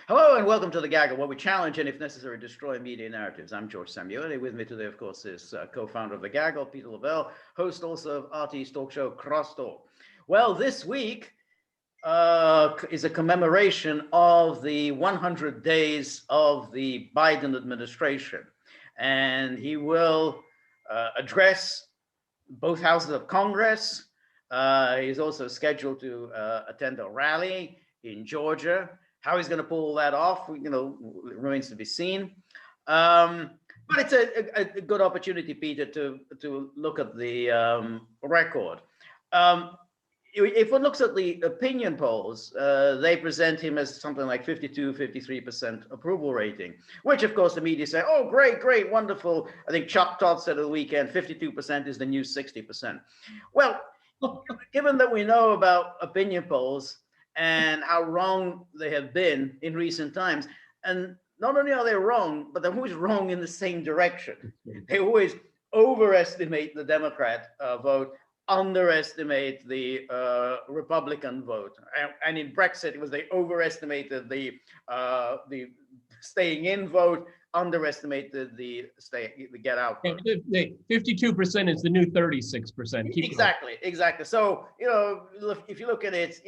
Hello and welcome to The Gaggle, where we challenge and, if necessary, destroy media narratives. I'm George Szamuely. With me today, of course, is co-founder of The Gaggle, Peter Lavelle, host also of RT's talk show, Crosstalk. Well, this week is a commemoration of the 100 days of the Biden administration. And he will address both houses of Congress. He's also scheduled to attend a rally in Georgia. How he's going to pull that off, remains to be seen. But it's a good opportunity, Peter, to look at the record. If one looks at the opinion polls, they present him as something like 52, 53% approval rating, which, of course, the media say, oh, great, great, wonderful. I think Chuck Todd said at the weekend, 52% is the new 60%. Well, given that we know about opinion polls, and how wrong they have been in recent times. And not only are they wrong, but they're always wrong in the same direction. They always overestimate the Democrat vote, underestimate the Republican vote. And in Brexit, it was they overestimated the staying in vote, underestimated the get out vote. 52% is the new 36%. Exactly. So, if you look at it,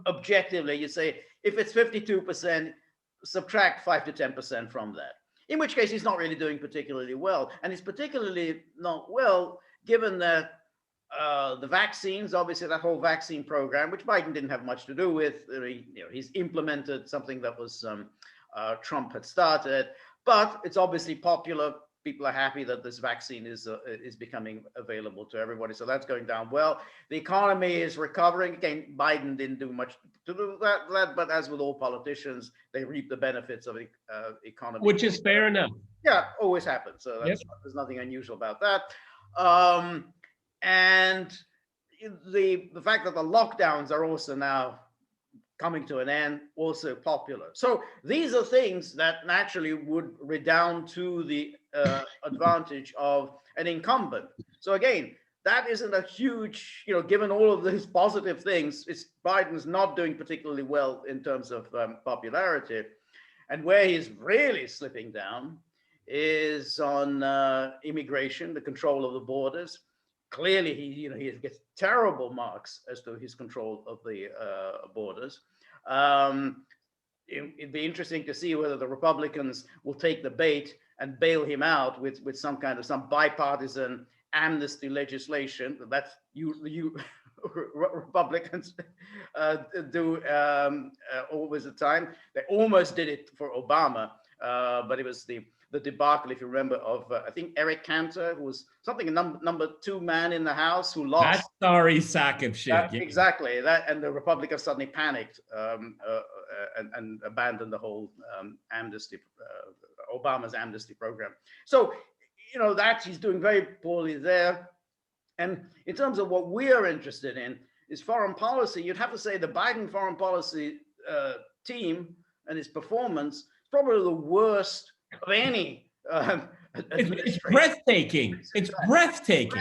objectively, you say if it's 52%, subtract 5 to 10% from that. In which case, he's not really doing particularly well, and he's particularly not well given that the vaccines, obviously, that whole vaccine program, which Biden didn't have much to do with, he's implemented something that was Trump had started, but it's obviously popular. People are happy that this vaccine is becoming available to everybody. So that's going down well. The economy is recovering. Again, Biden didn't do much to do that, but as with all politicians, they reap the benefits of the economy. Which is fair enough. Yeah, always happens. So there's nothing unusual about that. And the fact that the lockdowns are also now coming to an end, also popular. So these are things that naturally would redound to the advantage of an incumbent. So again, that isn't a huge, given all of these positive things, Biden's not doing particularly well in terms of popularity. And where he's really slipping down is on immigration, the control of the borders. Clearly, he gets terrible marks as to his control of the borders. It'd be interesting to see whether the Republicans will take the bait and bail him out with some bipartisan amnesty legislation. That's you Republicans do always the time. They almost did it for Obama, but it was the debacle, if you remember, of I think Eric Cantor, who was something number 2 man in the House who lost. That sorry sack of shit. Exactly. That, and the Republicans suddenly panicked and abandoned the whole amnesty, Obama's amnesty program. So, that he's doing very poorly there. And in terms of what we are interested in is foreign policy, you'd have to say the Biden foreign policy team and his performance is probably the worst of any It's breathtaking. It's breathtaking.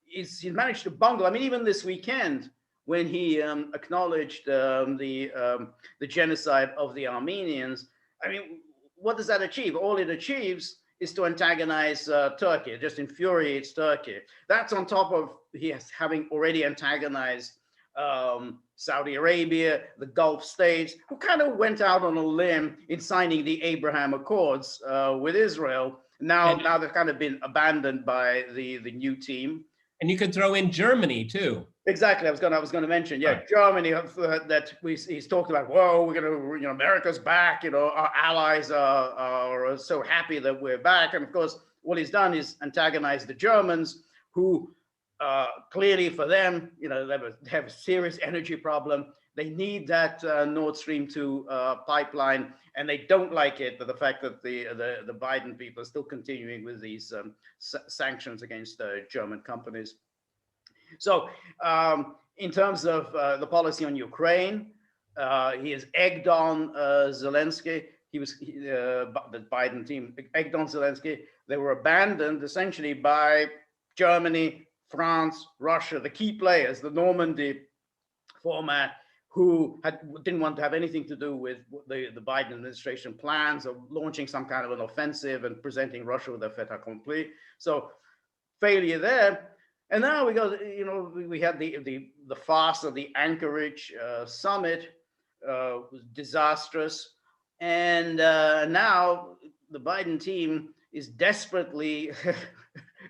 He's managed to bungle. I mean, even this weekend, when he acknowledged the genocide of the Armenians, I mean, what does that achieve? All it achieves is to antagonize Turkey. It just infuriates Turkey. That's on top of having already antagonized Saudi Arabia, the Gulf states, who kind of went out on a limb in signing the Abraham Accords with Israel. Now they've kind of been abandoned by the new team. And you could throw in Germany too. Exactly. I was going to mention, right. Germany that he's talked about. Whoa, we're going to, America's back. Our allies are so happy that we're back. And of course, what he's done is antagonize the Germans, who clearly for them, they have a serious energy problem. They need that Nord Stream 2 pipeline, and they don't like it, the fact that the Biden people are still continuing with these sanctions against German companies. So in terms of the policy on Ukraine, he has egged on Zelensky. The Biden team egged on Zelensky. They were abandoned essentially by Germany, France, Russia, the key players, the Normandy format, who didn't want to have anything to do with the Biden administration plans of launching some kind of an offensive and presenting Russia with a fait accompli. So failure there. And now we go, we had the farce of the Anchorage summit, was disastrous. And now the Biden team is desperately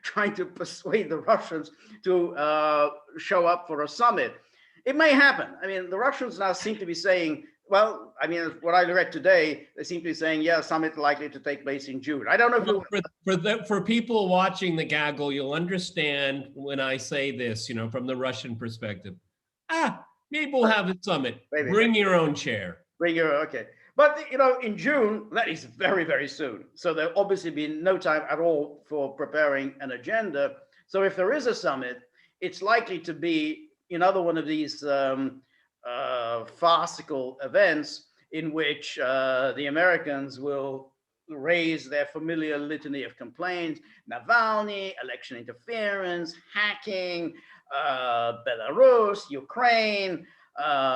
trying to persuade the Russians to show up for a summit. It may happen. I mean, the Russians now seem to be saying, well, I mean, what I read today, they seem to be saying, yeah, summit likely to take place in June. I don't know if for people watching the gaggle, you'll understand when I say this, from the Russian perspective. Maybe we'll have a summit. Maybe. Bring your own chair. Okay. But, in June, that is very, very soon. So there'll obviously be no time at all for preparing an agenda. So if there is a summit, it's likely to be another one of these farcical events in which the Americans will raise their familiar litany of complaints: Navalny, election interference, hacking, Belarus, Ukraine,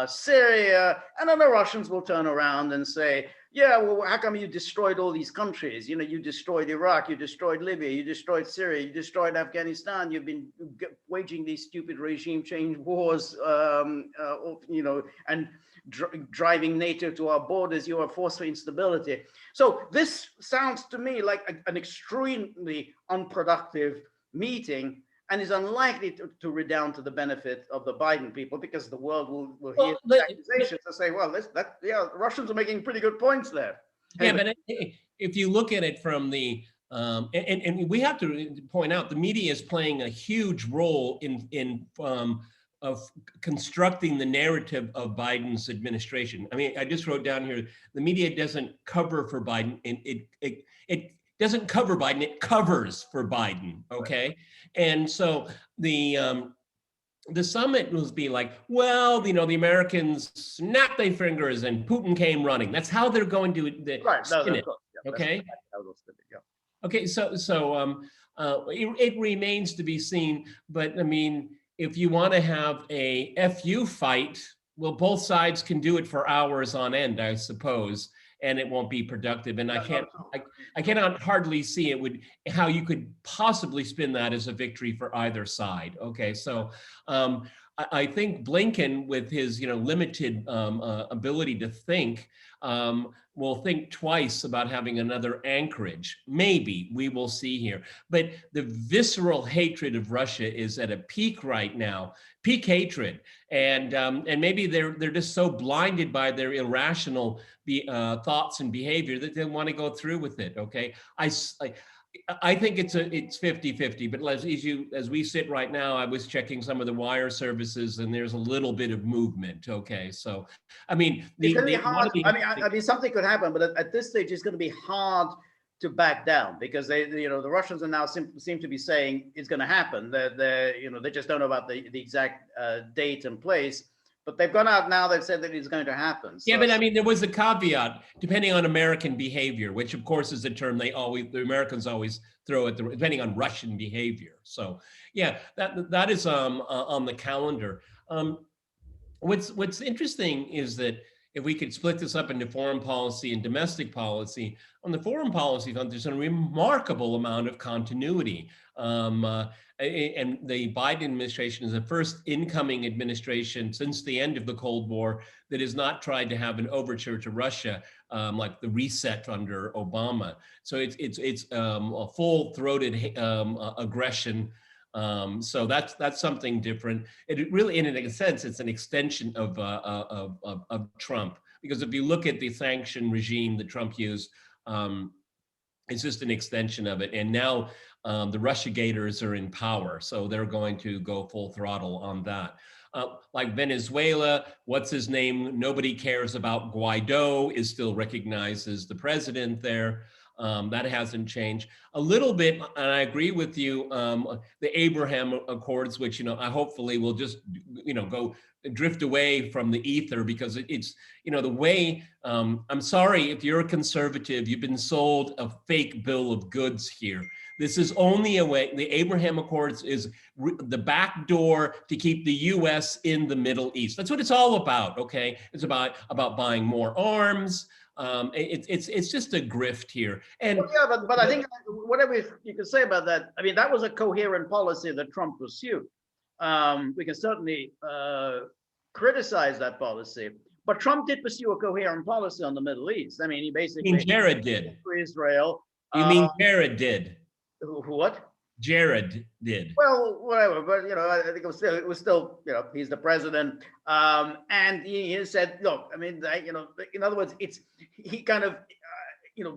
Syria, and then the Russians will turn around and say, yeah, well, how come you destroyed all these countries? You destroyed Iraq, you destroyed Libya, you destroyed Syria, you destroyed Afghanistan. You've been waging these stupid regime change wars, and driving NATO to our borders. You are a force for instability. So this sounds to me like an extremely unproductive meeting, and is unlikely to redound to the benefit of the Biden people, because the world will hear the accusations and say, well, the Russians are making pretty good points there. Yeah, but if you look at it from the, and we have to point out, the media is playing a huge role in of constructing the narrative of Biden's administration. I mean, I just wrote down here, the media doesn't cover for Biden, and it doesn't cover Biden, it covers for Biden, okay? Right. And so the summit will be like, well, the Americans snapped their fingers and Putin came running. That's how they're going to spin it, okay? Okay, so it remains to be seen, but I mean, if you want to have a FU fight, well, both sides can do it for hours on end, I suppose, and it won't be productive. And I cannot hardly see how you could possibly spin that as a victory for either side. Okay, so I think Blinken, with his limited ability to think, will think twice about having another Anchorage. Maybe we will see here, but the visceral hatred of Russia is at a peak right now, peak hatred, and maybe they're just so blinded by their irrational thoughts and behavior that they want to go through with it. Okay, I think it's 50-50, but as we sit right now, I was checking some of the wire services, and there's a little bit of movement. Okay, so I mean, it's going to be hard. I mean, something could happen, but at this stage, it's going to be hard to back down, because the Russians are now seem to be saying it's going to happen. They just don't know about the exact date and place. But they've gone out now, they've said that it's going to happen. So. Yeah, but I mean, there was a caveat, depending on American behavior, which of course is a term the Americans always throw at depending on Russian behavior. So yeah, that is on the calendar. What's interesting is that if we could split this up into foreign policy and domestic policy, on the foreign policy front, there's a remarkable amount of continuity. And the Biden administration is the first incoming administration since the end of the Cold War that has not tried to have an overture to Russia, like the reset under Obama. So it's a full-throated aggression. So that's something different. It really, in a sense, it's an extension of Trump, because if you look at the sanction regime that Trump used, it's just an extension of it. And now the Russiagators are in power, so they're going to go full throttle on that. Like Venezuela, what's his name? Nobody cares about Guaido, is still recognized as the president there. That hasn't changed a little bit, and I agree with you. The Abraham Accords, which I hopefully will just go drift away from the ether, because it's the way. I'm sorry if you're a conservative, you've been sold a fake bill of goods here. This is only a way. The Abraham Accords is the back door to keep the U.S. in the Middle East. That's what it's all about. Okay, it's about buying more arms. It's just a grift here. And well, yeah, but I think whatever you can say about that, I mean, that was a coherent policy that Trump pursued. We can certainly criticize that policy, but Trump did pursue a coherent policy on the Middle East. I mean, he basically Jared did. For Israel. You mean Jared did? What? Jared did. Well, whatever, but I think it was still, he's the president, and he said, look, I mean, in other words, he kind of,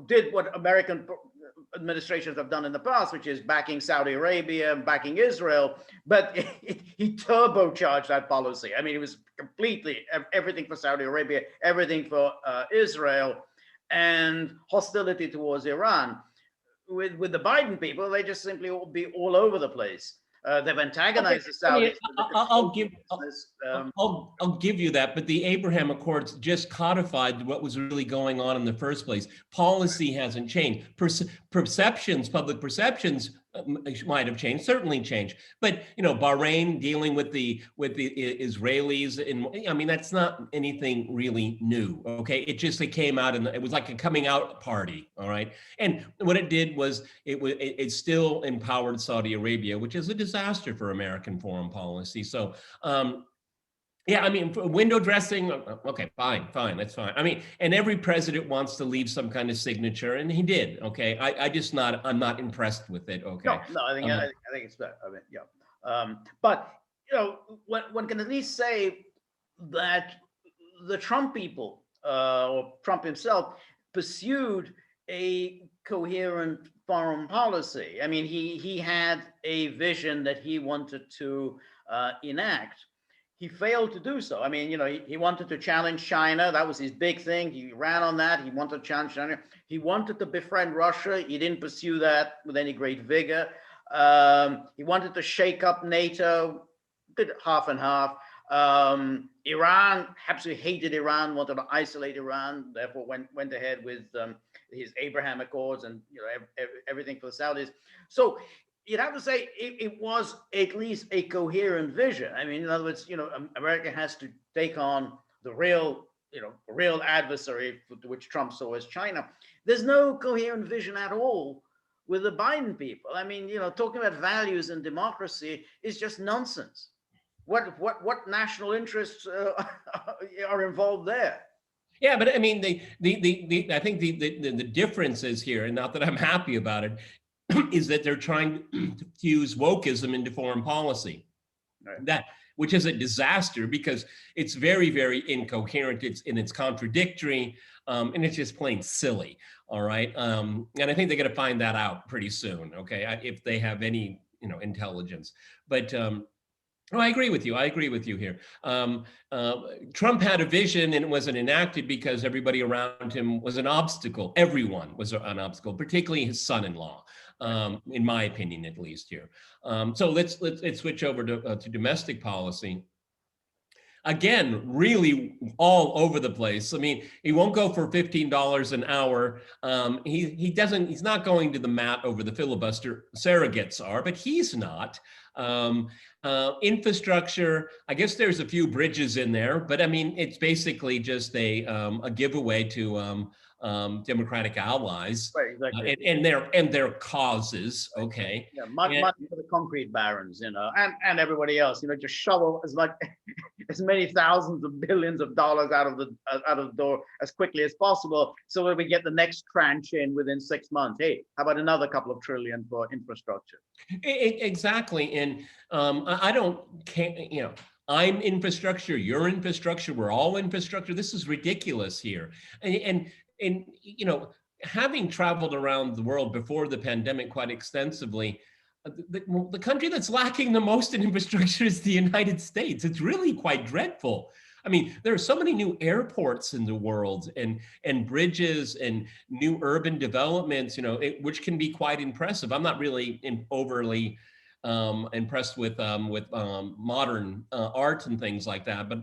did what American administrations have done in the past, which is backing Saudi Arabia, backing Israel, but he turbocharged that policy. I mean, it was completely everything for Saudi Arabia, everything for Israel, and hostility towards Iran. With the Biden people, they just simply will be all over the place. They've antagonized the Saudis. I'll give you that, but the Abraham Accords just codified what was really going on in the first place. Policy hasn't changed. Perceptions, public perceptions might have changed, certainly changed. But Bahrain dealing with the Israelis, I mean, that's not anything really new. Okay, it came out, and it was like a coming out party. All right, and what it did was it still empowered Saudi Arabia, which is a disaster for American foreign policy. So. Yeah, I mean, window dressing, okay, fine, that's fine. I mean, and every president wants to leave some kind of signature, and he did, okay? I'm not impressed with it, okay? No, I think it's better. I mean, yeah. But, one can at least say that the Trump people, or Trump himself, pursued a coherent foreign policy. I mean, he had a vision that he wanted to enact. He failed to do so. I mean, he wanted to challenge China. That was his big thing. He ran on that. He wanted to challenge China. He wanted to befriend Russia. He didn't pursue that with any great vigor. He wanted to shake up NATO, did half and half. Iran, absolutely hated Iran, wanted to isolate Iran, therefore went ahead with his Abraham Accords and everything for the Saudis. So you'd have to say it was at least a coherent vision. I mean, in other words, America has to take on the real adversary, which Trump saw as China. There's no coherent vision at all with the Biden people. I mean, talking about values and democracy is just nonsense. What national interests are involved there? Yeah, but I mean, I think the difference is here, and not that I'm happy about it, is that they're trying to fuse wokeism into foreign policy. Right. Which is a disaster, because it's very, very incoherent. It's contradictory, and it's just plain silly. All right, and I think they're going to find that out pretty soon. Okay, if they have any intelligence, but. I agree with you. Here. Trump had a vision, and it wasn't enacted because everybody around him was an obstacle. Everyone was an obstacle, particularly his son-in-law, in my opinion, at least here. So let's switch over to domestic policy. Again, really all over the place. I mean, he won't go for $15 an hour. He's not going to the mat over the filibuster. Surrogates are, but he's not. Infrastructure, I guess there's a few bridges in there, but I mean, it's basically just a giveaway to Democratic allies, right, exactly. and their causes. Okay, yeah, money for the concrete barons, and everybody else. Just shovel as many thousands of billions of dollars out of the door as quickly as possible, so that we get the next tranche in within 6 months. Hey, how about another couple of trillion for infrastructure? Exactly, and I don't care. I'm infrastructure, you're infrastructure, we're all infrastructure. This is ridiculous here, and having traveled around the world before the pandemic quite extensively, the country that's lacking the most in infrastructure is the United States. It's really quite dreadful. I mean, there are so many new airports in the world, and bridges and new urban developments, which can be quite impressive. I'm not really overly impressed with modern art and things like that, but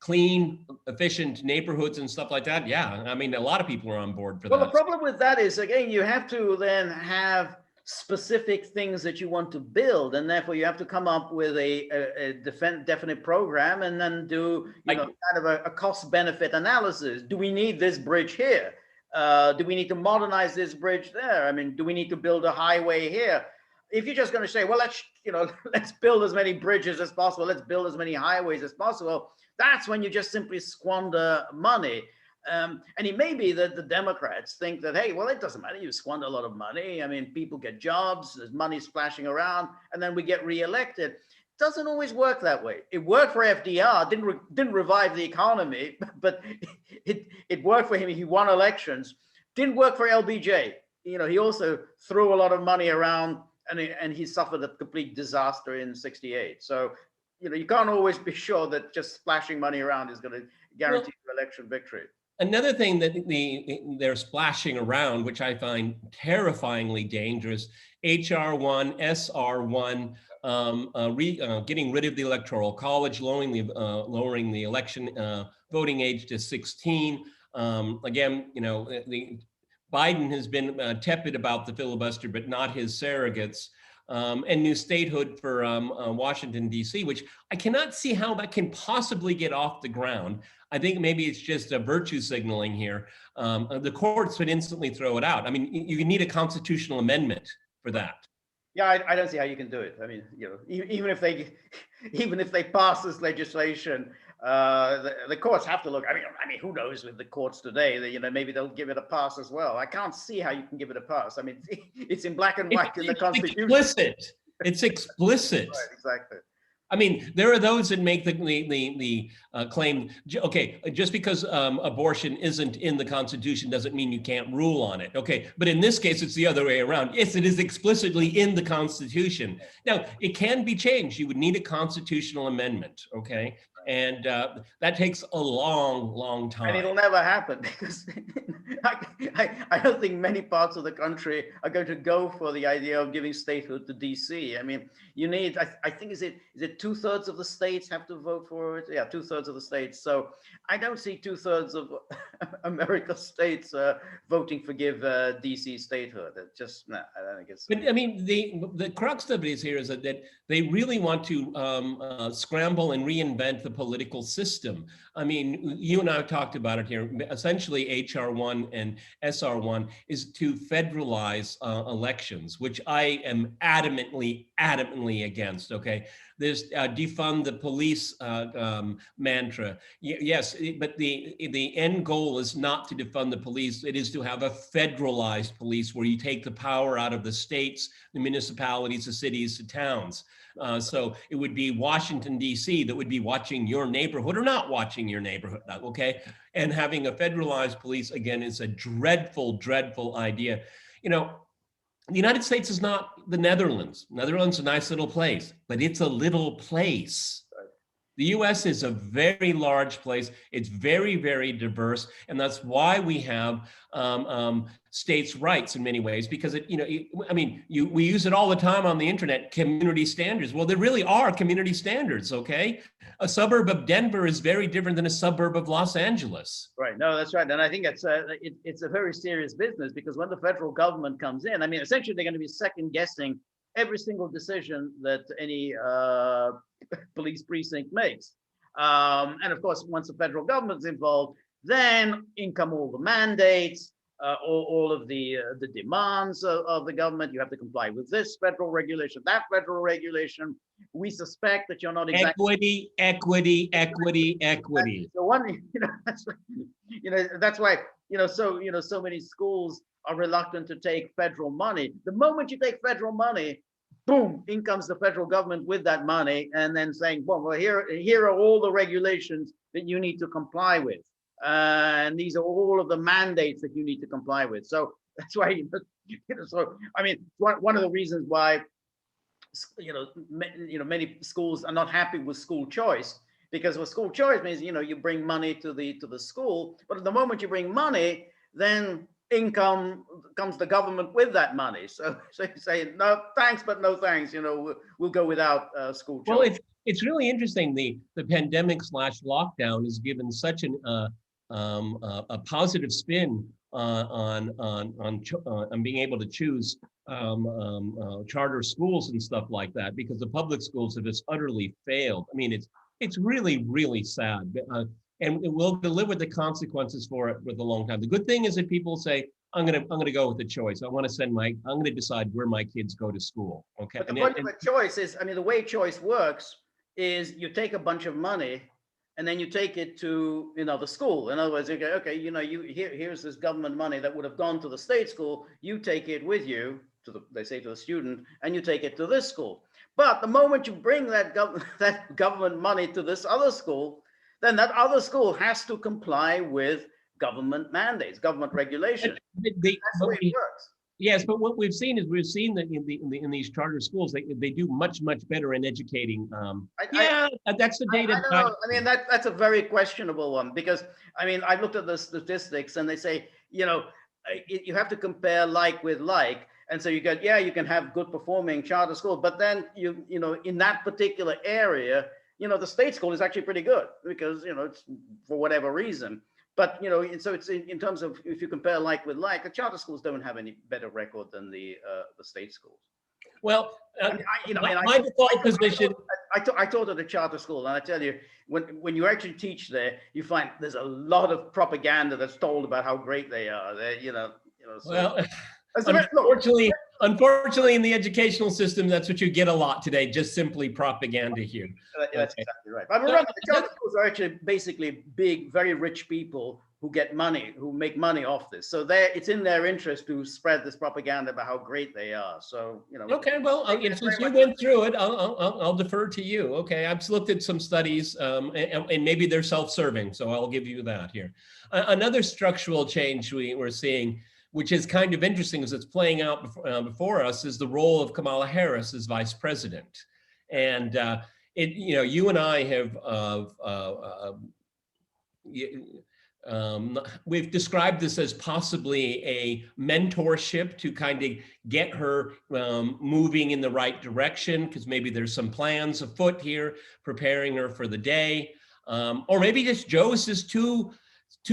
clean, efficient neighborhoods and stuff like that. Yeah, I mean, a lot of people are on board for Well, the that. problem with that is, again, you have to then have specific things that you want to build, and therefore you have to come up with a definite program, and then do kind of a cost benefit analysis. Do we need this bridge here? Do we need to modernize this bridge there? I mean, do we need to build a highway here? If you're just going to say, well, let's build as many bridges as possible, let's build as many highways as possible, that's when you just simply squander money. And it may be that the Democrats think that, hey, well, it doesn't matter. You squander a lot of money. I mean, people get jobs, there's money splashing around, and then we get reelected. It doesn't always work that way. It worked for FDR, didn't revive the economy, but it worked for him. He won elections. Didn't work for LBJ. He also threw a lot of money around, and he suffered a complete disaster in '68. So, you can't always be sure that just splashing money around is going to guarantee your election victory. Another thing that they're splashing around, which I find terrifyingly dangerous, HR1, SR1, getting rid of the Electoral College, lowering the election voting age to 16. Again, Biden has been tepid about the filibuster, but not his surrogates. And new statehood for Washington, D.C., which I cannot see how that can possibly get off the ground. I think maybe it's just a virtue signaling here. The courts would instantly throw it out. I mean, you need a constitutional amendment for that. Yeah, I don't see how you can do it. I mean, even if they pass this legislation, the courts have to look. I mean, who knows with the courts today? Maybe they'll give it a pass as well. I can't see how you can give it a pass. I mean, it's in black and white in the Constitution. It's explicit. Right, exactly. I mean, there are those that make the claim, okay, just because abortion isn't in the Constitution doesn't mean you can't rule on it. Okay, but in this case, it's the other way around. Yes, it is explicitly in the Constitution. Now, it can be changed. You would need a constitutional amendment, okay? And that takes a long time. And it'll never happen because I don't think many parts of the country are going to go for the idea of giving statehood to DC. I mean, you need, I think, is it 2/3 of the states have to vote for it? Yeah, 2/3 of the states. So I don't see 2/3 of America's states voting for give DC statehood. It just, no, I don't think it's. But I mean, the crux of it is here is that they really want to scramble and reinvent the political system. I mean, you and I have talked about it here. Essentially, HR1 and SR1 is to federalize elections, which I am adamantly against. Okay, there's defund the police mantra. Yes, but the end goal is not to defund the police. It is to have a federalized police where you take the power out of the states, the municipalities, the cities, the towns. So it would be Washington, D.C. that would be watching your neighborhood or not watching your neighborhood, okay? And having a federalized police, again, is a dreadful idea. The United States is not the Netherlands. Netherlands is a nice little place, but it's a little place. The US is a very large place. It's very diverse. And that's why we have states' rights in many ways, because we use it all the time on the internet, community standards. Well, there really are community standards, okay? A suburb of Denver is very different than a suburb of Los Angeles. Right, no, that's right. And I think it's a very serious business, because when the federal government comes in, I mean, essentially they're going to be second guessing every single decision that any police precinct makes. And of course, once the federal government's involved, then in come all the mandates, all of the demands of the government. You have to comply with this federal regulation, that federal regulation. We suspect that you're not exactly equity. So one, that's why so many schools are reluctant to take federal money. The moment you take federal money, boom, in comes the federal government with that money, and then saying, well, here are all the regulations that you need to comply with. And these are all of the mandates that you need to comply with. So that's why, so I mean, one of the reasons why, many schools are not happy with school choice, because with school choice means, you bring money to the school, but at the moment you bring money, then income comes the government with that money. So you say, no thanks, but no thanks. We'll go without school Well, choice. it's really interesting. The pandemic slash lockdown has given such a positive spin on being able to choose charter schools and stuff like that, because the public schools have just utterly failed. I mean, it's really, really sad, and we'll live with the consequences for it with a long time. The good thing is that people say, I'm gonna go with the choice. I'm gonna decide where my kids go to school. Okay. But the point of a choice is, the way choice works is you take a bunch of money and then you take it to, the school. In other words, you go, okay, here's this government money that would have gone to the state school. You take it with you they say to the student, and you take it to this school. But the moment you bring that government money to this other school, then that other school has to comply with government mandates, government regulations. That's the way it works. Yes, but what we've seen that in these charter schools, they do much better in educating. That's the data. I don't know. That's a very questionable one, because I looked at the statistics and they say, you have to compare like with like, and so you can have good performing charter schools, but then in that particular area, the state school is actually pretty good because it's for whatever reason. But so it's in terms of, if you compare like with like, the charter schools don't have any better record than the state schools. Well, my default position. I taught at a charter school, and I tell you, when you actually teach there, you find there's a lot of propaganda that's told about how great they are. So, well, unfortunately, in the educational system, that's what you get a lot today. Just simply propaganda here. That's exactly right. But remember, the charter schools are actually basically big, very rich people who get money, who make money off this. So it's in their interest to spread this propaganda about how great they are. So Okay, well, since you went through it, I'll defer to you. Okay, I've looked at some studies, and maybe they're self-serving, so I'll give you that here. Another structural change we're seeing, which is kind of interesting as it's playing out before us, is the role of Kamala Harris as vice president. And you and I have we've described this as possibly a mentorship to kind of get her moving in the right direction, because maybe there's some plans afoot here preparing her for the day, or maybe just Joe is just too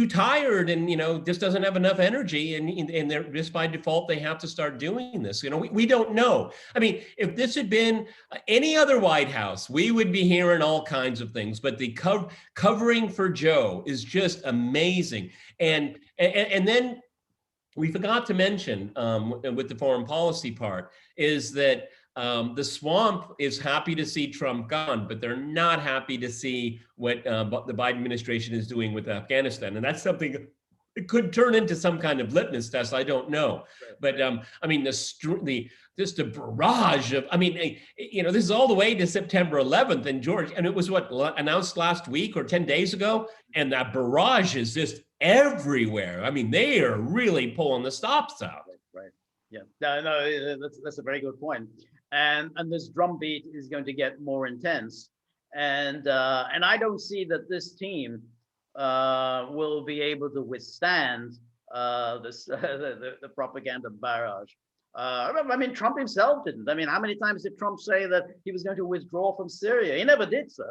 tired and just doesn't have enough energy, and they're just by default they have to start doing this. We don't know. If this had been any other White House, we would be hearing all kinds of things, but the covering for Joe is just amazing. And then we forgot to mention with the foreign policy part is that the swamp is happy to see Trump gone, but they're not happy to see what the Biden administration is doing with Afghanistan. And that's something it could turn into some kind of litmus test. I don't know. But just a barrage of, this is all the way to September 11th and George, and it was announced last week or 10 days ago. And that barrage is just everywhere. They are really pulling the stops out. Right. Yeah. No, that's a very good point. And this drumbeat is going to get more intense, and I don't see that this team will be able to withstand the propaganda barrage. Trump himself didn't. How many times did Trump say that he was going to withdraw from Syria? He never did so.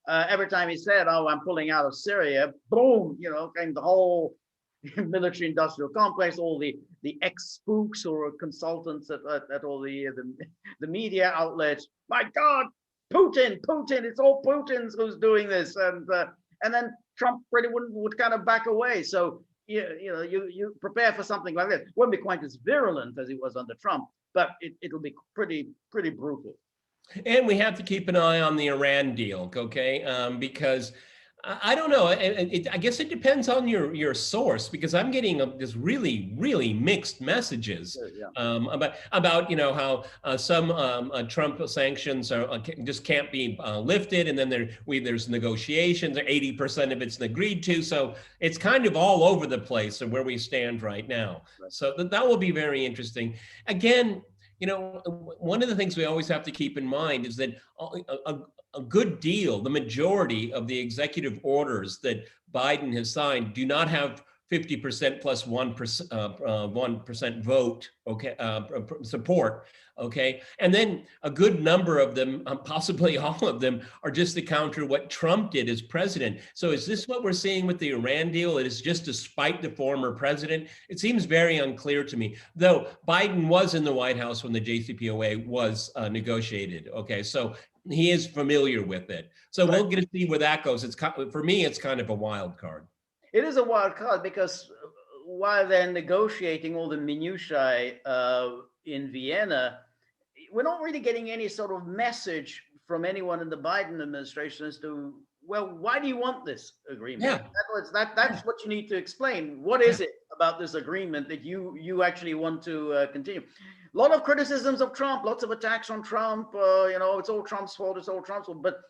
Every time he said, "Oh, I'm pulling out of Syria," boom, came the whole military industrial complex, all the ex-spooks or consultants at all the media outlets. My God, Putin, it's all Putin's who's doing this. And then Trump pretty would kind of back away. So you prepare for something like this. Won't be quite as virulent as it was under Trump, but it'll be pretty brutal. And we have to keep an eye on the Iran deal, okay? Because I don't know. I guess it depends on your source, because I'm getting this really, really mixed messages about how some Trump sanctions just can't be lifted, and then there's negotiations. 80% of it's agreed to, so it's kind of all over the place of where we stand right now. Right. So that will be very interesting. Again, one of the things we always have to keep in mind is that a good deal, the majority of the executive orders that Biden has signed do not have 50% plus 1% vote, okay, support, okay? And then a good number of them, possibly all of them, are just to counter what Trump did as president. So is this what we're seeing with the Iran deal? It is just to spite the former president? It seems very unclear to me, though Biden was in the White House when the JCPOA was negotiated, okay? So he is familiar with it. So we'll get to see where that goes. For me, it's kind of a wild card. It is a wild card because while they're negotiating all the minutiae in Vienna, we're not really getting any sort of message from anyone in the Biden administration as to, well, why do you want this agreement? Yeah. That's what you need to explain. What is it about this agreement that you actually want to continue? A lot of criticisms of Trump, lots of attacks on Trump. It's all Trump's fault. It's all Trump's fault. But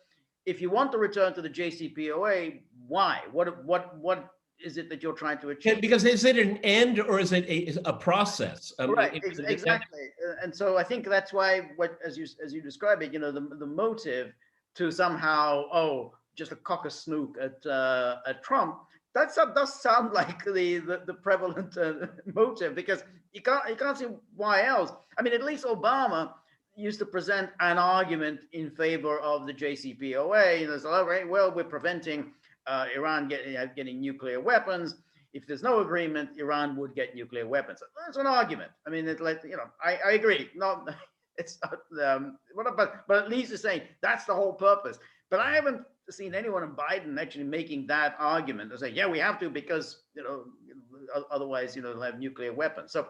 if you want to return to the JCPOA, why? What is it that you're trying to achieve? Yeah, because is it an end or is it a process? Right, exactly. And so I think that's why, as you describe it, the motive to somehow just a cock a snook at Trump, that does sound like the prevalent motive, because you can't see why else. I mean, at least Obama used to present an argument in favor of the JCPOA. Well, we're preventing Iran getting nuclear weapons. If there's no agreement, Iran would get nuclear weapons. That's an argument. I mean, I agree. It's not, but at least it's saying that's the whole purpose. But I haven't seen anyone in Biden actually making that argument and say, yeah, we have to, because otherwise they'll have nuclear weapons. So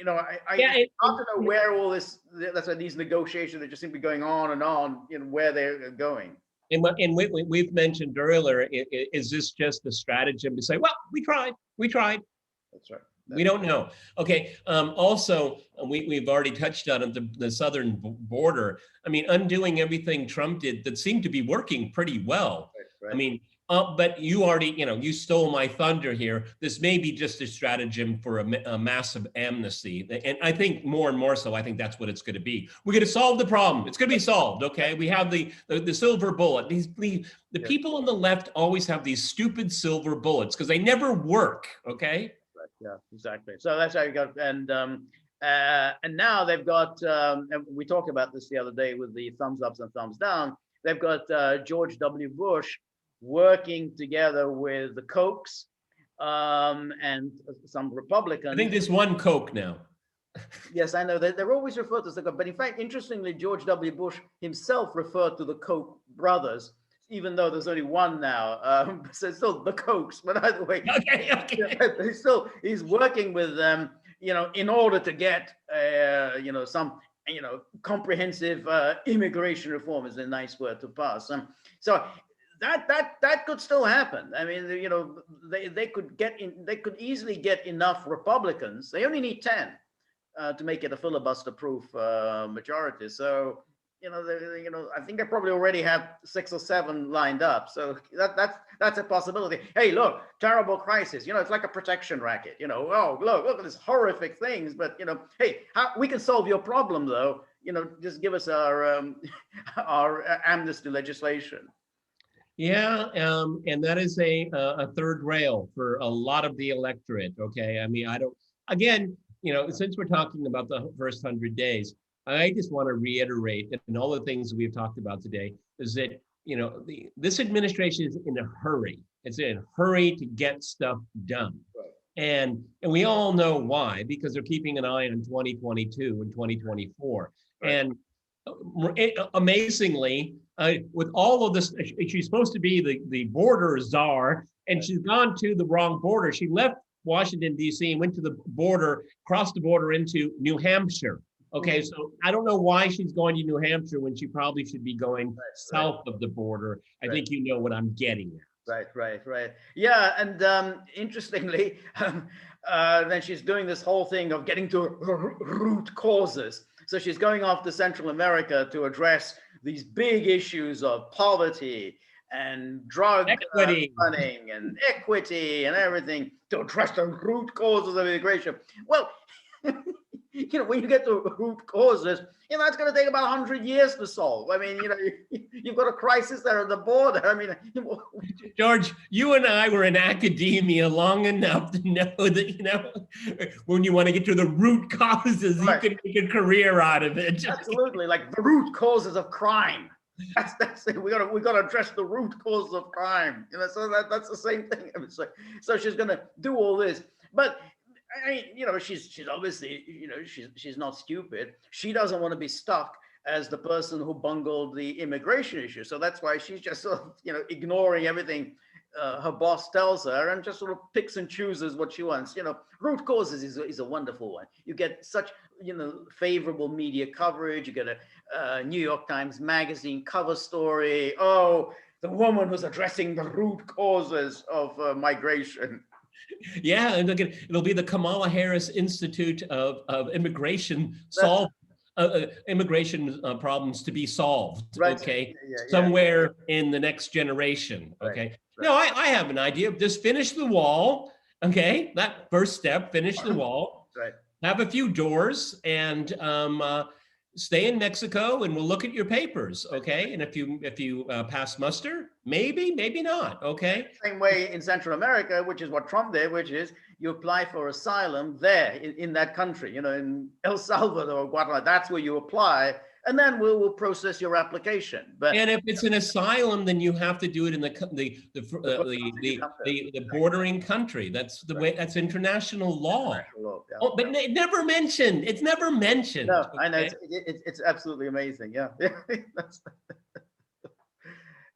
I don't know where all this. That's why these negotiations that just seem to be going on and on. Where they're going. And we've mentioned earlier, is this just a stratagem to say, well, we tried. That's right. We don't know. Okay. Also, we've already touched on it, the southern border. I mean, undoing everything Trump did that seemed to be working pretty well. Right. I mean, but you already, you stole my thunder here. This may be just a stratagem for a massive amnesty. And I think more and more so, I think that's what it's going to be. We're going to solve the problem. It's going to be solved. Okay. We have the silver bullet. The people on the left always have these stupid silver bullets because they never work. Okay. Right. Yeah, exactly. So that's how you got, and now they've got, and we talked about this the other day with the thumbs ups and thumbs down. They've got George W. Bush working together with the Kochs and some Republicans. I think there's one Koch now. Yes, I know. They're always referred to as the Koch. But in fact, interestingly, George W. Bush himself referred to the Koch brothers, even though there's only one now. So it's still the Kochs. But either way, okay. He's working with them, in order to get, some, comprehensive immigration reform is a nice word to pass. So that could still happen. I mean, they could easily get enough Republicans. They only need 10 to make it a filibuster-proof majority. So, I think they probably already have 6 or 7 lined up. So that's a possibility. Hey, look, terrible crisis. It's like a protection racket. Look at these horrific things. But hey, we can solve your problem though. Just give us our amnesty legislation. Yeah, and that is a third rail for a lot of the electorate. Okay, I mean, since we're talking about the first 100 days, I just want to reiterate that in all the things that we've talked about today is that this administration is in a hurry. It's in a hurry to get stuff done, right. And we all know why, because they're keeping an eye on 2022 and 2024, right. And amazingly. With all of this, she's supposed to be the border czar, and she's gone to the wrong border. She left Washington, D.C. and went to the border, crossed the border into New Hampshire. Okay, so I don't know why she's going to New Hampshire when she probably should be going south of the border. I think you know what I'm getting at. Right. Yeah, and interestingly, then she's doing this whole thing of getting to root causes. So she's going off to Central America to address these big issues of poverty and drug running and equity and everything, to address the root causes of immigration. Well, when you get to root causes, it's going to take about 100 years to solve. I mean, you've got a crisis there at the border. I mean, George, you and I were in academia long enough to know that, when you want to get to the root causes, right, you can make a career out of it. Absolutely, like the root causes of crime. That's it. We got to address the root causes of crime. So that's the same thing. I mean, so she's going to do all this, but I mean, she's obviously, she's not stupid. She doesn't want to be stuck as the person who bungled the immigration issue. So that's why she's just sort of, ignoring everything her boss tells her and just sort of picks and chooses what she wants. Root causes is a wonderful one. You get such, favorable media coverage. You get a New York Times Magazine cover story. Oh, the woman who's addressing the root causes of migration. Yeah, and it'll be the Kamala Harris Institute of Immigration immigration problems to be solved. Right. Okay, somewhere in the next generation. Okay, right. No, I have an idea. Just finish the wall. Okay, that first step. Finish the wall. Right. Have a few doors and stay in Mexico, and we'll look at your papers. Okay, and if you pass muster, maybe not. Okay. Same way in Central America, which is what Trump did, which is you apply for asylum there in that country, in El Salvador or Guatemala. That's where you apply, and then we'll process your application. But and if it's an asylum, then you have to do it in the bordering country. That's the way. That's international law. Yeah. Oh, but it's never mentioned. It's never mentioned. No, okay? I know. It's absolutely amazing. Yeah.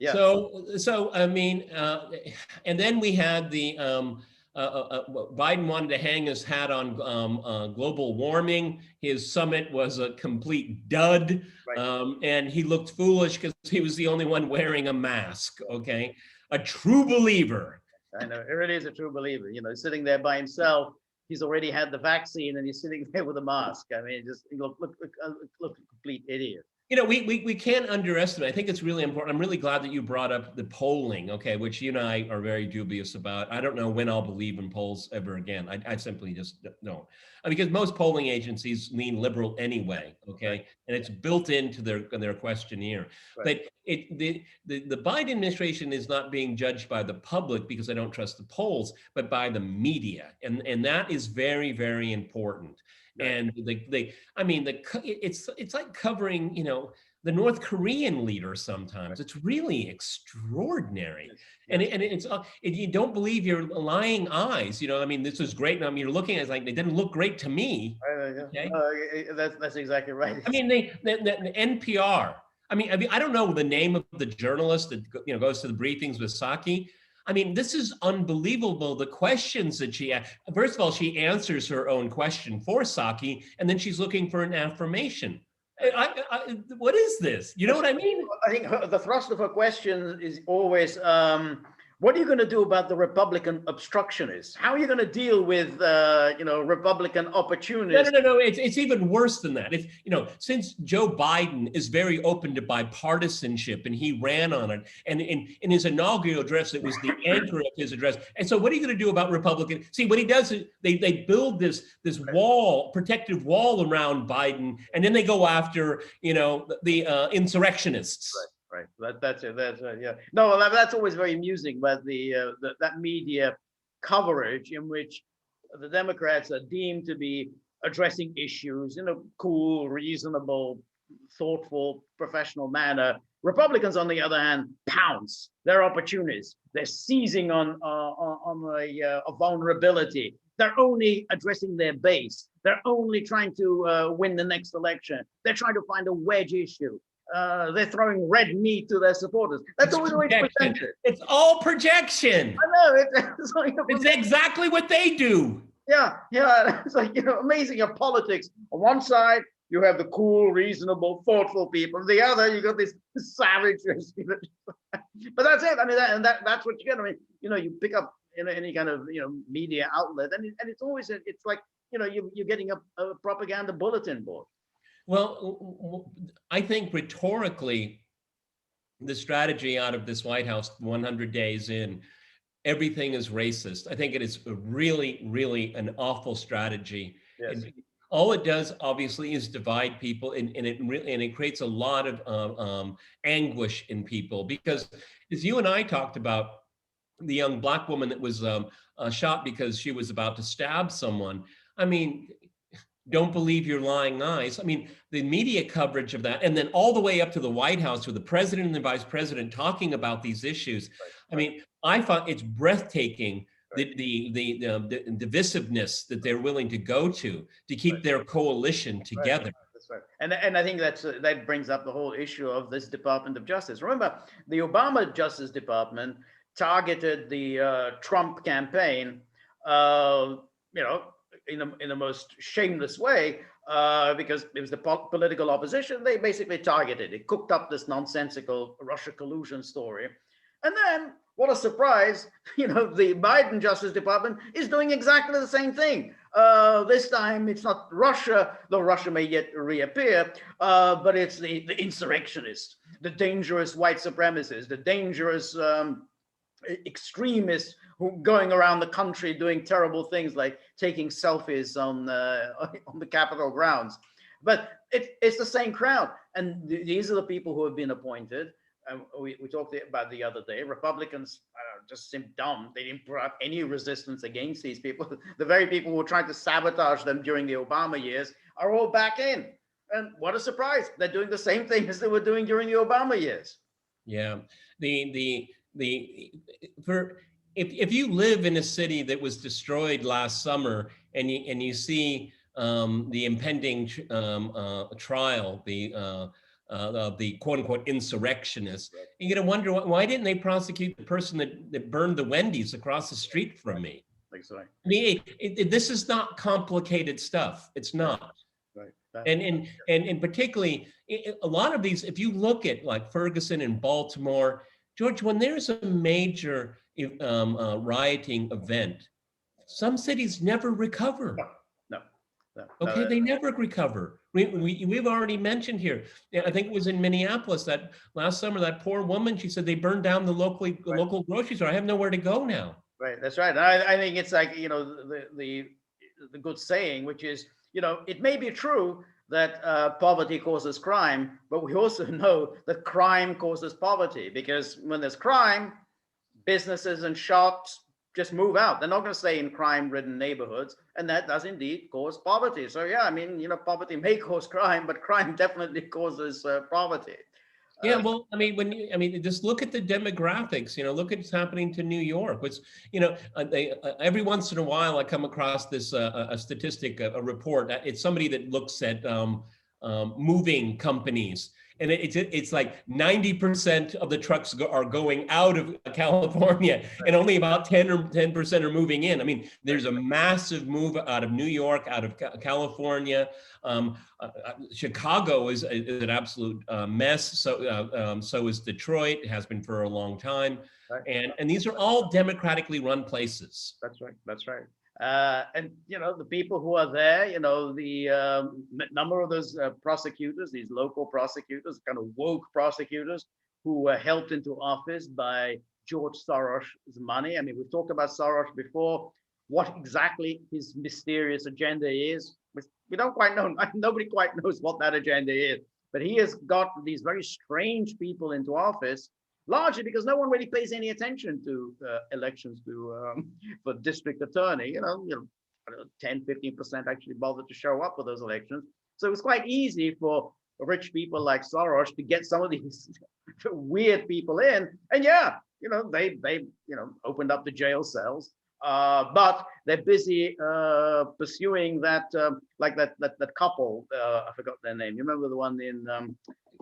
Yeah. So I mean, and then we had the Biden wanted to hang his hat on global warming. His summit was a complete dud, right. And he looked foolish because he was the only one wearing a mask. Okay, a true believer. I know, it really is a true believer. Sitting there by himself. He's already had the vaccine, and he's sitting there with a mask. I mean, just look a complete idiot. We can't underestimate. I think it's really important. I'm really glad that you brought up the polling, okay, which you and I are very dubious about. I don't know when I'll believe in polls ever again. I simply just don't. Because most polling agencies lean liberal anyway, okay, right. And it's built into their questionnaire. Right. But the Biden administration is not being judged by the public because I don't trust the polls, but by the media, and that is very, very important. And it's like covering, the North Korean leader sometimes. It's really extraordinary. And it's you don't believe your lying eyes. This is great. And you're looking at it, like, they didn't look great to me. Okay? That's exactly right. The NPR. I don't know the name of the journalist that goes to the briefings with Psaki. This is unbelievable. The questions that she asked. First of all, she answers her own question for Psaki, and then she's looking for an affirmation. What is this? You know what I mean? I think the thrust of her question is always, what are you going to do about the Republican obstructionists? How are you going to deal with, Republican opportunists? No. It's even worse than that. Since Joe Biden is very open to bipartisanship and he ran on it, and in his inaugural address, it was the anchor of his address. And so, what are you going to do about Republican? See, what he does is they build this wall, protective wall around Biden, and then they go after the insurrectionists. Right. That's it. Yeah. No, that's always very amusing. But that media coverage in which the Democrats are deemed to be addressing issues in a cool, reasonable, thoughtful, professional manner. Republicans, on the other hand, pounce. They're opportunists. They're seizing on a vulnerability. They're only addressing their base. They're only trying to win the next election. They're trying to find a wedge issue. They're throwing red meat to their supporters. That's always the way it's presented. It's all projection. I know. It's exactly what they do. Yeah. It's like, amazing. Your politics. On one side, you have the cool, reasonable, thoughtful people. On the other, you got these savages. But that's it. That's what you get. You pick up any kind of media outlet, and it's always it's like you're getting a propaganda bulletin board. Well, I think rhetorically, the strategy out of this White House 100 days in, everything is racist. I think it is really, really an awful strategy. Yes. all it does, obviously, is divide people, and it creates a lot of anguish in people. Because, as you and I talked about, the young black woman that was shot because she was about to stab someone. I mean, don't believe your lying eyes. I mean, the media coverage of that, and then all the way up to the White House with the president and the vice president talking about these issues. I mean, I thought it's breathtaking, the divisiveness that they're willing to go to keep their coalition together. That's right. And I think that brings up the whole issue of this Department of Justice. Remember, the Obama Justice Department targeted the Trump campaign, you know, in the most shameless way, because it was the political opposition. They basically targeted it, cooked up this nonsensical Russia collusion story. And then, what a surprise, the Biden Justice Department is doing exactly the same thing. This time, it's not Russia, though Russia may yet reappear, but it's the insurrectionists, the dangerous white supremacists, the dangerous extremists who going around the country doing terrible things like taking selfies on the Capitol grounds. But it's the same crowd, and these are the people who have been appointed. We talked about the other day. Republicans just seem dumb. They didn't put up any resistance against these people. The very people who were trying to sabotage them during the Obama years are all back in. And what a surprise! They're doing the same thing as they were doing during the Obama years. Yeah, if you live in a city that was destroyed last summer, and you see the impending trial, of the quote unquote insurrectionists, you're going to wonder why didn't they prosecute the person that burned the Wendy's across the street from me? Exactly. I mean, this is not complicated stuff. It's not. Right. And particularly a lot of these, if you look at like Ferguson and Baltimore, George, when there's a major rioting event, some cities never recover. No. Okay, they never recover. We've already mentioned here. I think it was in Minneapolis that last summer, that poor woman, she said they burned down the local grocery store. I have nowhere to go now. Right, that's right. And I think it's like, the good saying, which is, it may be true that poverty causes crime, but we also know that crime causes poverty, because when there's crime, businesses and shops just move out. They're not going to stay in crime-ridden neighborhoods, and that does indeed cause poverty. So yeah, I mean, poverty may cause crime, but crime definitely causes poverty. Yeah, well, I mean, just look at the demographics. Look at what's happening to New York. Which, every once in a while, I come across this a statistic, a report. It's somebody that looks at moving companies, and it's like 90% of the trucks are going out of California, and only about 10% are moving in. I mean, there's a massive move out of New York, out of California. Chicago is an absolute mess. So is Detroit. It has been for a long time. Right. And these are all democratically run places. That's right. That's right. And the people who are there, the number of those prosecutors, these local prosecutors, kind of woke prosecutors, who were helped into office by George Soros' money. I mean, we've talked about Soros before. What exactly his mysterious agenda is, we don't quite know. Nobody quite knows what that agenda is. But he has got these very strange people into office, largely because no one really pays any attention to elections for district attorney. 10-15% actually bothered to show up for those elections. So it was quite easy for rich people like Soros to get some of these weird people in. And yeah, they opened up the jail cells. But they're busy pursuing that, like that couple. I forgot their name. You remember the one in?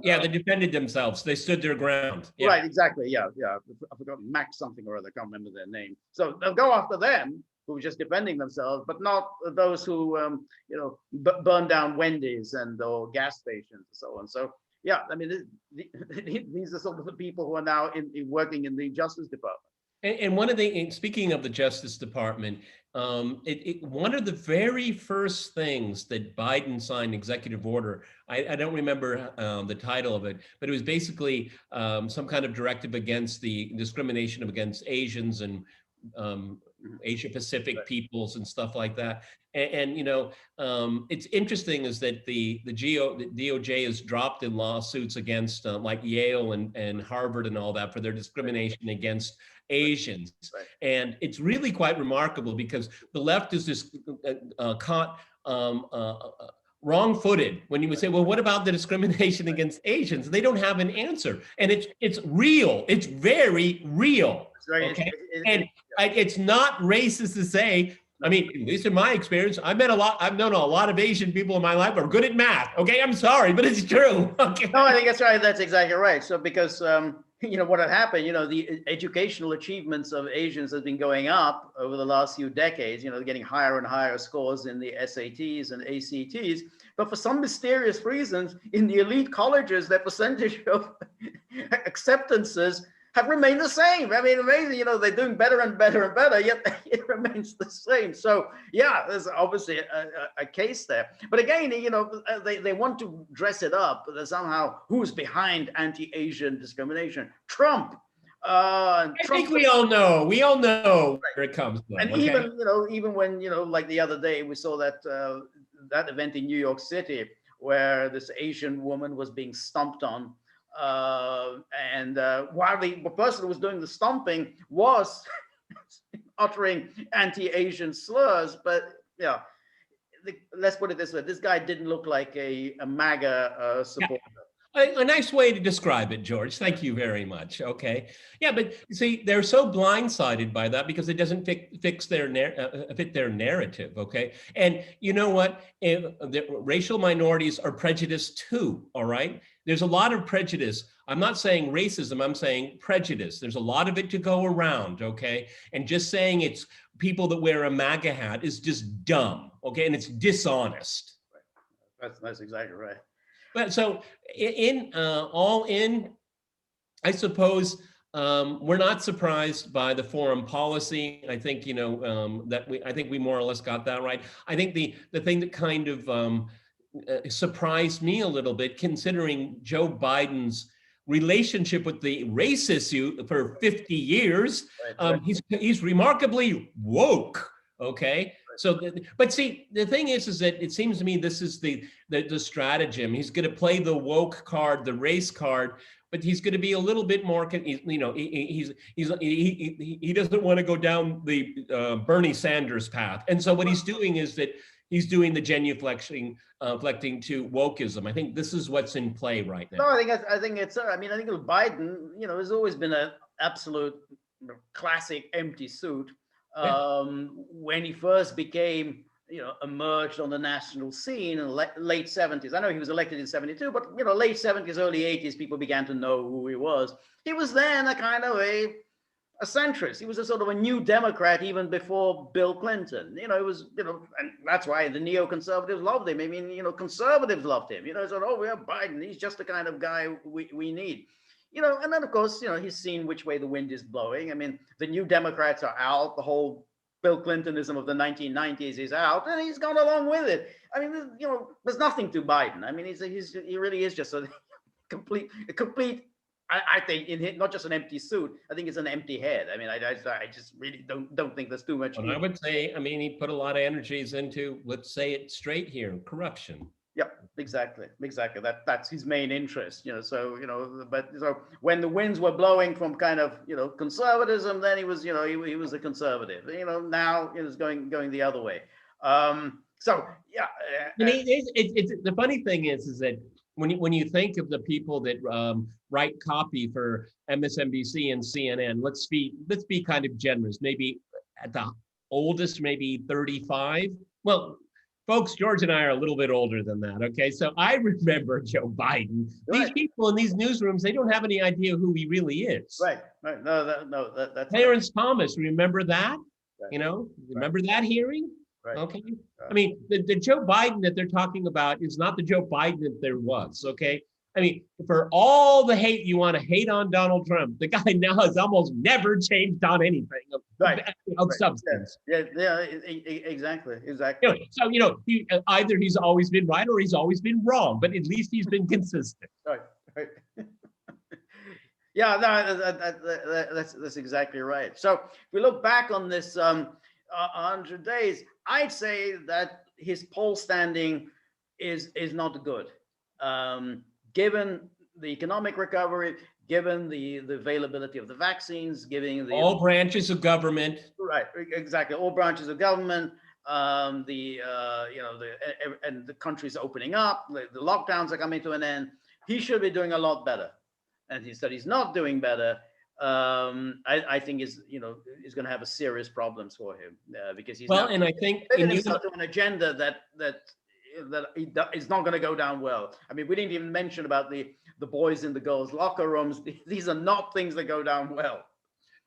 Yeah, they defended themselves. They stood their ground. Yeah. Right, exactly. Yeah. I forgot Max something or other. I can't remember their name. So they'll go after them who are just defending themselves, but not those who burn down Wendy's or gas stations and so on. So yeah, I mean, these are some of the people who are now working in the Justice Department. And speaking of the Justice Department, one of the very first things that Biden signed, executive order, I don't remember the title of it, but it was basically some kind of directive against the discrimination against Asians and Asia Pacific peoples and stuff like that. And it's interesting is that the DOJ has dropped in lawsuits against like Yale and Harvard and all that for their discrimination against Asians. Right. And it's really quite remarkable because the left is just caught wrong-footed when you would say, well, what about the discrimination against Asians? They don't have an answer. And it's real. It's very real. Okay. And it's not racist to say, I mean, at least in my experience, I've known a lot of Asian people in my life who are good at math. Okay, I'm sorry, but it's true. Okay. No, I think that's right. That's exactly right. So because what had happened, the educational achievements of Asians has been going up over the last few decades. Getting higher and higher scores in the SATs and ACTs. But for some mysterious reasons, in the elite colleges, their percentage of acceptances have remained the same. I mean, amazing, they're doing better and better and better, yet it remains the same. So yeah, there's obviously a case there. But again, they want to dress it up that somehow who's behind anti-Asian discrimination? Trump. I think we all know where it comes from. And okay? even when, like the other day, we saw that event in New York City where this Asian woman was being stomped on. And while the person who was doing the stomping was uttering anti-Asian slurs, but let's put it this way: this guy didn't look like a MAGA supporter. A nice way to describe it, George. Thank you very much. Okay. Yeah, but you see, they're so blindsided by that because it doesn't fit their narrative. Okay. And you know what? The racial minorities are prejudiced too. All right. There's a lot of prejudice. I'm not saying racism. I'm saying prejudice. There's a lot of it to go around. Okay. And just saying it's people that wear a MAGA hat is just dumb. Okay. And it's dishonest. That's exactly right. But so I suppose we're not surprised by the foreign policy. I think I think we more or less got that right. I think the thing that kind of surprised me a little bit, considering Joe Biden's relationship with the race issue for 50 years, he's remarkably woke. Okay. So, but see, the thing is that it seems to me this is the stratagem. He's going to play the woke card, the race card, but he's going to be a little bit more. He doesn't want to go down the Bernie Sanders path, and so what he's doing is that he's doing the genuflecting to wokeism. I think this is what's in play right now. No, I think it's. I think Biden, has always been an absolute classic empty suit. When he first became, emerged on the national scene in the late 70s. I know he was elected in 72, but, late 70s, early 80s, people began to know who he was. He was then a kind of a centrist. He was a sort of a new Democrat even before Bill Clinton. It was, and that's why the neoconservatives loved him. I mean, conservatives loved him. So, we have Biden. He's just the kind of guy we need. And then, of course, he's seen which way the wind is blowing. I mean, the new Democrats are out. The whole Bill Clintonism of the 1990s is out, and he's gone along with it. I mean, there's nothing to Biden. I mean, he really is just a complete. I think not just an empty suit. I think it's an empty head. I mean, I just really don't think there's too much. And I would say, he put a lot of energies into, let's say it straight here, corruption. Yeah, exactly. That's his main interest, So but so when the winds were blowing from kind of conservatism, then he was he was a conservative. Now it's going the other way. So yeah. It's the funny thing is that when you think of the people that write copy for MSNBC and CNN, let's be kind of generous. Maybe at the oldest, maybe 35. Well. Folks, George and I are a little bit older than that, okay? So I remember Joe Biden. These people in these newsrooms, they don't have any idea who he really is. Right. That's Clarence Thomas, remember that? Right. Remember that hearing? Right. Okay. I mean, the Joe Biden that they're talking about is not the Joe Biden that there was, okay? I mean, for all the hate you want to hate on Donald Trump, the guy now has almost never changed on anything of substance. Yeah, exactly. So either he's always been right or he's always been wrong, but at least he's been consistent. Right. Yeah, no, that's exactly right. So if we look back on this 100 days, I'd say that his poll standing is not good, given the economic recovery, given the availability of the vaccines, given the All branches of government. right, exactly, all branches of government, and the country's opening up, the lockdowns are coming to an end. He should be doing a lot better, and he's not doing better. I think is going to have a serious problems for him because he's Well, now and I think committed himself to an agenda that is not going to go down well. I mean, we didn't even mention about the boys in the girls' locker rooms. These are not things that go down well.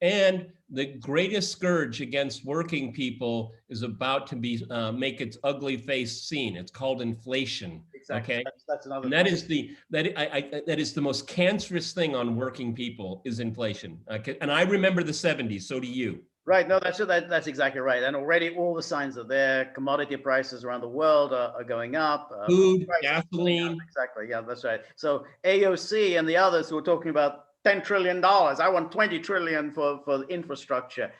And the greatest scourge against working people is about to be make its ugly face seen. It's called inflation. Exactly. Okay, that's another. And that is that is the most cancerous thing on working people is inflation. And I remember the 70s. So do you. Right. No, that's exactly right. And already all the signs are there. Commodity prices around the world are going up. Food, gasoline. Exactly. Yeah, that's right. So AOC and the others who are talking about $10 trillion. I want 20 trillion for infrastructure.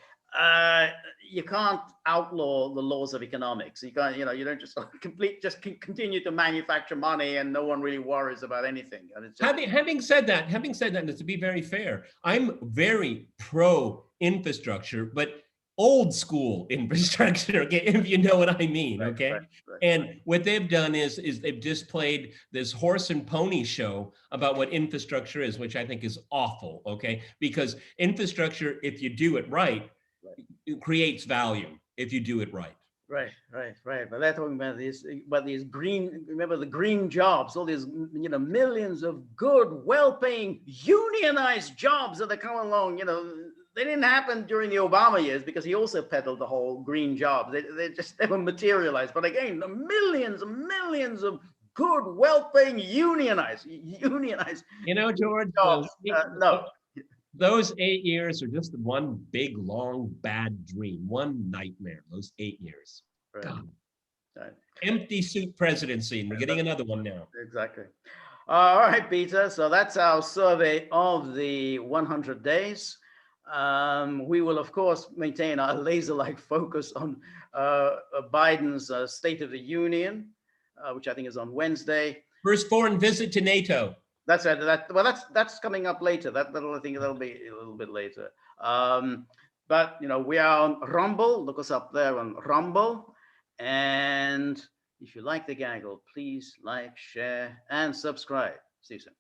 You can't outlaw the laws of economics. You can't, you don't just continue to manufacture money and no one really worries about anything. And it's just... having said that, and to be very fair, I'm very pro infrastructure, but old school infrastructure, okay, if you know what I mean, okay? Right. And what they've done is they've just played this horse and pony show about what infrastructure is, which I think is awful, okay? Because infrastructure, if you do it right, it creates value if you do it right. Right. But they're talking about these green, remember the green jobs, all these, millions of good, well-paying, unionized jobs that are coming along, they didn't happen during the Obama years because he also peddled the whole green jobs. They just never materialized. But again, the millions and millions of good, well-paying, unionized. George, jobs. No. Those 8 years are just one big, long, bad dream, one nightmare, those 8 years. Right. God. Right. Empty suit presidency, and we're getting another one now. Exactly. All right, Peter. So that's our survey of the 100 days. We will, of course, maintain our laser-like focus on Biden's State of the Union, which I think is on Wednesday. First foreign visit to NATO. That's right. That's coming up later. I think that'll be a little bit later. But we are on Rumble. Look us up there on Rumble. And if you like the gaggle, please like, share, and subscribe. See you soon.